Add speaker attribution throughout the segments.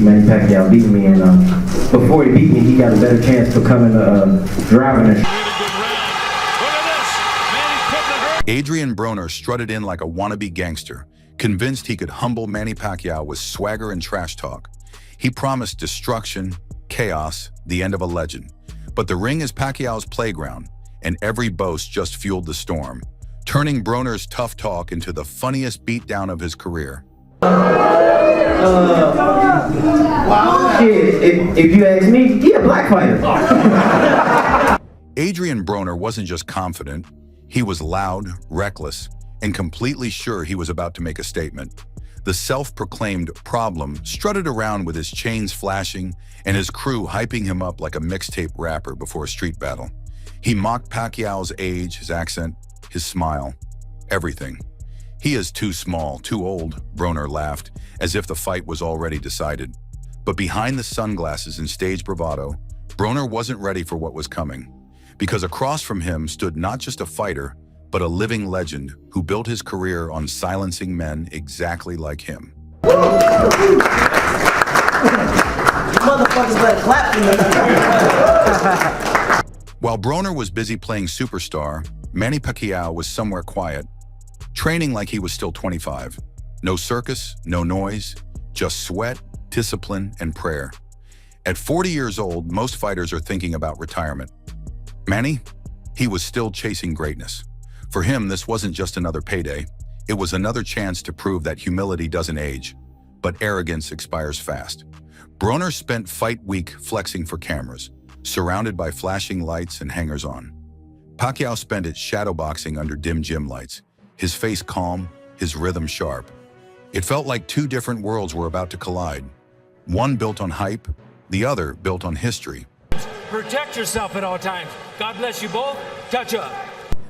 Speaker 1: Manny Pacquiao beat me, and before he beat me, he got a better chance for coming driving and
Speaker 2: Adrian Broner strutted in like a wannabe gangster, convinced he could humble Manny Pacquiao with swagger and trash talk. He promised destruction, chaos, the end of a legend. But the ring is Pacquiao's playground, and every boast just fueled the storm, turning Broner's tough talk into the funniest beatdown of his career.
Speaker 1: Shit, if you ask me, he a black fighter.
Speaker 2: Adrian Broner wasn't just confident, he was loud, reckless, and completely sure he was about to make a statement. The self-proclaimed problem strutted around with his chains flashing and his crew hyping him up like a mixtape rapper before a street battle. He mocked Pacquiao's age, his accent, his smile, everything. "He is too small, too old," Broner laughed, as if the fight was already decided. But behind the sunglasses and stage bravado, Broner wasn't ready for what was coming. Because across from him stood not just a fighter, but a living legend who built his career on silencing men exactly like him.
Speaker 3: Motherfuckers better clap for me.
Speaker 2: While Broner was busy playing superstar, Manny Pacquiao was somewhere quiet, training like he was still 25. No circus, no noise, just sweat, discipline, and prayer. At 40 years old, most fighters are thinking about retirement. Manny, he was still chasing greatness. For him, this wasn't just another payday. It was another chance to prove that humility doesn't age, but arrogance expires fast. Broner spent fight week flexing for cameras, surrounded by flashing lights and hangers-on. Pacquiao spent it shadowboxing under dim gym lights, his face calm, his rhythm sharp. It felt like two different worlds were about to collide. One built on hype, the other built on history.
Speaker 4: Protect yourself at all times. God bless you both. Touch up.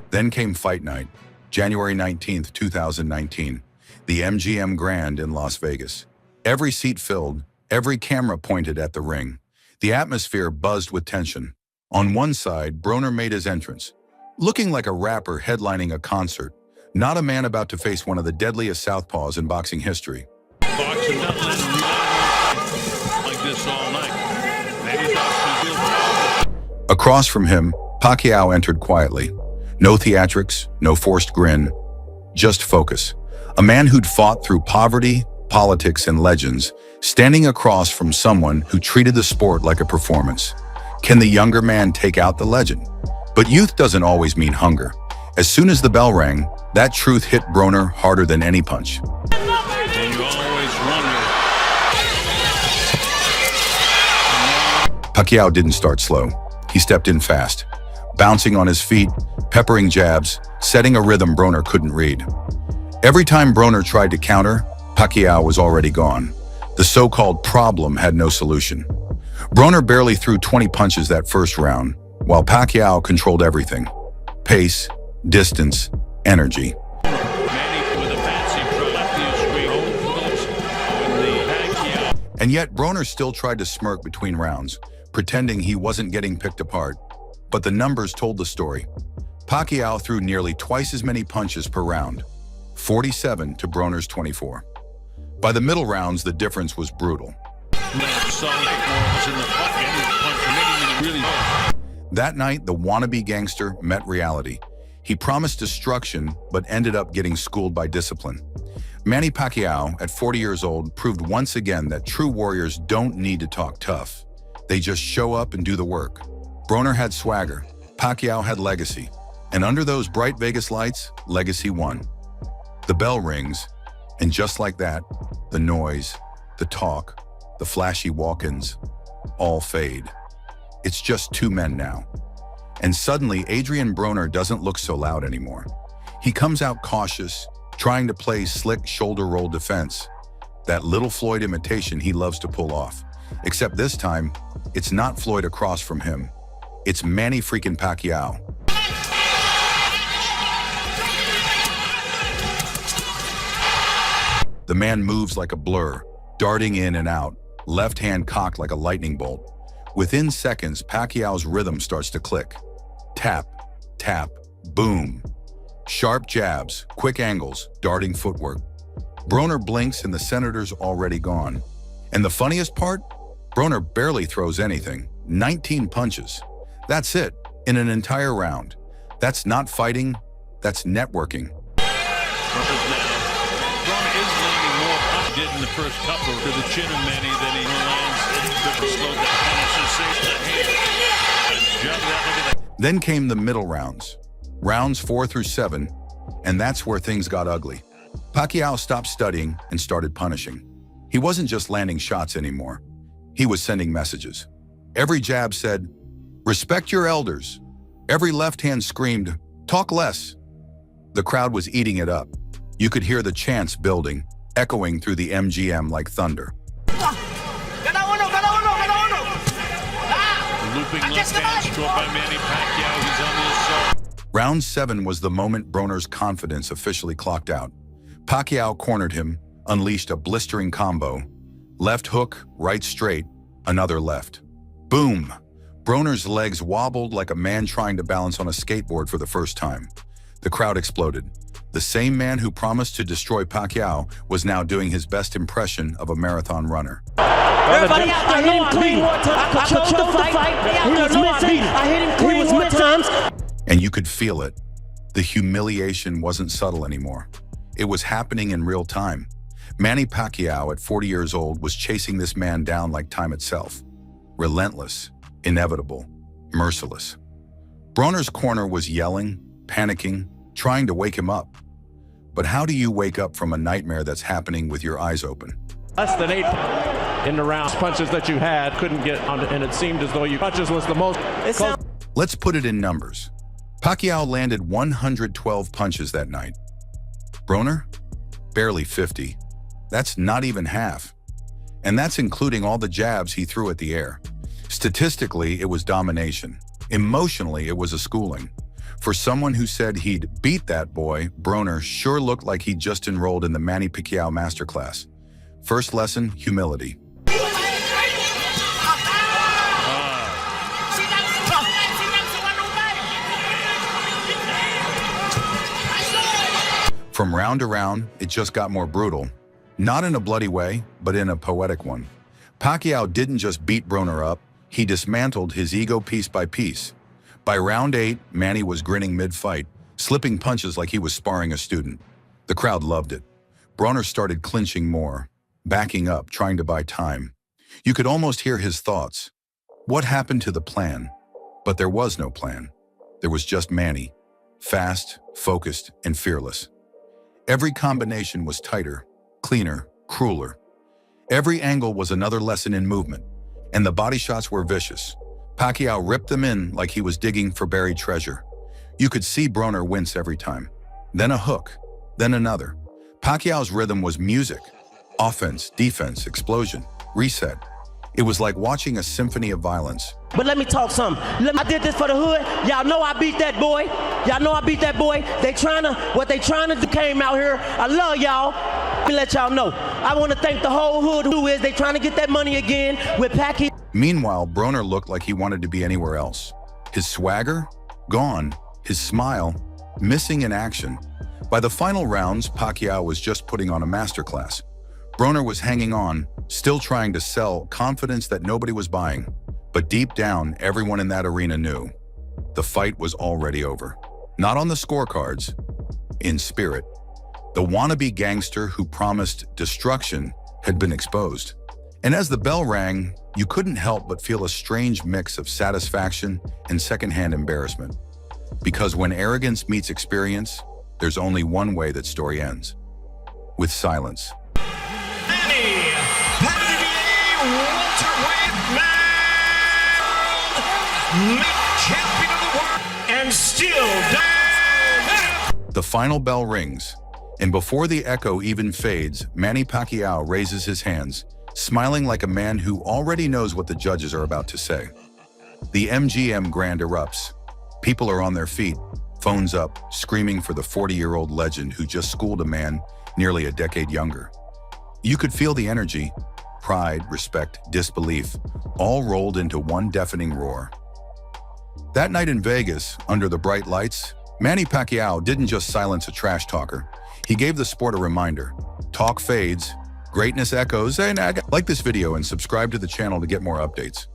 Speaker 2: Then came fight night, January 19th, 2019, the MGM Grand in Las Vegas. Every seat filled, every camera pointed at the ring. The atmosphere buzzed with tension. On one side, Broner made his entrance, looking like a rapper headlining a concert, not a man about to face one of the deadliest southpaws in boxing history.
Speaker 5: Boxing not letting like this all night.
Speaker 2: Across from him, Pacquiao entered quietly. No theatrics, no forced grin, just focus. A man who'd fought through poverty, politics, and legends, standing across from someone who treated the sport like a performance. Can the younger man take out the legend? But youth doesn't always mean hunger. As soon as the bell rang, that truth hit Broner harder than any punch.
Speaker 5: And you always wonder.
Speaker 2: Pacquiao didn't start slow. He stepped in fast, bouncing on his feet, peppering jabs, setting a rhythm Broner couldn't read. Every time Broner tried to counter, Pacquiao was already gone. The so-called problem had no solution. Broner barely threw 20 punches that first round, while Pacquiao controlled everything. Pace, distance, energy. And yet Broner still tried to smirk between rounds, pretending he wasn't getting picked apart. But the numbers told the story. Pacquiao threw nearly twice as many punches per round, 47 to Broner's 24. By the middle rounds, the difference was brutal. That night, the wannabe gangster met reality. He promised destruction, but ended up getting schooled by discipline. Manny Pacquiao, at 40 years old, proved once again that true warriors don't need to talk tough. They just show up and do the work. Broner had swagger, Pacquiao had legacy, and under those bright Vegas lights, legacy won. The bell rings, and just like that, the noise, the talk, the flashy walk-ins, all fade. It's just two men now. And suddenly, Adrian Broner doesn't look so loud anymore. He comes out cautious, trying to play slick shoulder roll defense, that little Floyd imitation he loves to pull off. Except this time, it's not Floyd across from him. It's Manny freaking Pacquiao. The man moves like a blur, darting in and out, left hand cocked like a lightning bolt. Within seconds, Pacquiao's rhythm starts to click. Tap, tap, boom. Sharp jabs, quick angles, darting footwork. Broner blinks and the senator's already gone. And the funniest part? Broner barely throws anything. 19 punches. That's it, in an entire round. That's not fighting, that's networking.
Speaker 5: Broner is landing more punches did in the first couple to the chin of Manny than he lands in the slow down finishes, saves the hand. And jump that, look at that.
Speaker 2: Then came the middle rounds. Rounds 4 through 7, and that's where things got ugly. Pacquiao stopped studying and started punishing. He wasn't just landing shots anymore. He was sending messages. Every jab said, "Respect your elders." Every left hand screamed, "Talk less." The crowd was eating it up. You could hear the chants building, echoing through the MGM like thunder.
Speaker 5: Looping left hand stroke by Manny Pacquiao. He's on the assault.
Speaker 2: Round 7 was the moment Broner's confidence officially clocked out. Pacquiao cornered him, unleashed a blistering combo. Left hook, right straight, another left. Boom! Broner's legs wobbled like a man trying to balance on a skateboard for the first time. The crowd exploded. The same man who promised to destroy Pacquiao was now doing his best impression of a marathon runner.
Speaker 3: Everybody out there, I hit him clean. I controlled the fight. He was missing. I hit him clean more times.
Speaker 2: And you could feel it. The humiliation wasn't subtle anymore. It was happening in real time. Manny Pacquiao, at 40 years old, was chasing this man down like time itself. Relentless, inevitable, merciless. Broner's corner was yelling, panicking, trying to wake him up. But how do you wake up from a nightmare that's happening with your eyes open?
Speaker 6: Less than 8 in the round. Punches that you had couldn't get on, and it seemed as though your punches was the most.
Speaker 2: Let's put it in numbers. Pacquiao landed 112 punches that night. Broner? Barely 50. That's not even half. And that's including all the jabs he threw at the air. Statistically, it was domination. Emotionally, it was a schooling. For someone who said he'd beat that boy, Broner sure looked like he'd just enrolled in the Manny Pacquiao masterclass. First lesson, humility. From round to round, it just got more brutal. Not in a bloody way, but in a poetic one. Pacquiao didn't just beat Broner up, he dismantled his ego piece by piece. By round 8, Manny was grinning mid-fight, slipping punches like he was sparring a student. The crowd loved it. Broner started clinching more, backing up, trying to buy time. You could almost hear his thoughts. What happened to the plan? But there was no plan. There was just Manny, fast, focused, and fearless. Every combination was tighter, cleaner, crueler. Every angle was another lesson in movement, and the body shots were vicious. Pacquiao ripped them in like he was digging for buried treasure. You could see Broner wince every time. Then a hook, then another. Pacquiao's rhythm was music. Offense, defense, explosion, reset. It was like watching a symphony of violence.
Speaker 3: But let me talk something. I did this for the hood. Y'all know I beat that boy. Y'all know I beat that boy. What they trying to do came out here. I love y'all. Let me let y'all know. I want to thank the whole hood who is. They trying to get that money again with Pacquiao.
Speaker 2: Meanwhile, Broner looked like he wanted to be anywhere else. His swagger? Gone. His smile? Missing in action. By the final rounds, Pacquiao was just putting on a masterclass. Broner was hanging on, still trying to sell confidence that nobody was buying. But deep down, everyone in that arena knew. The fight was already over. Not on the scorecards, in spirit. The wannabe gangster who promised destruction had been exposed. And as the bell rang, you couldn't help but feel a strange mix of satisfaction and secondhand embarrassment. Because when arrogance meets experience, there's only one way that story ends. With silence.
Speaker 4: Champion of the world and still
Speaker 2: The final bell rings, and before the echo even fades, Manny Pacquiao raises his hands, smiling like a man who already knows what the judges are about to say. The MGM grand erupts. People are on their feet, phones up, screaming for the 40-year-old legend who just schooled a man nearly a decade younger. You could feel the energy, pride, respect, disbelief, all rolled into one deafening roar. That night in Vegas, under the bright lights, Manny Pacquiao didn't just silence a trash talker. He gave the sport a reminder. Talk fades, Greatness echoes, and like this video and subscribe to the channel to get more updates.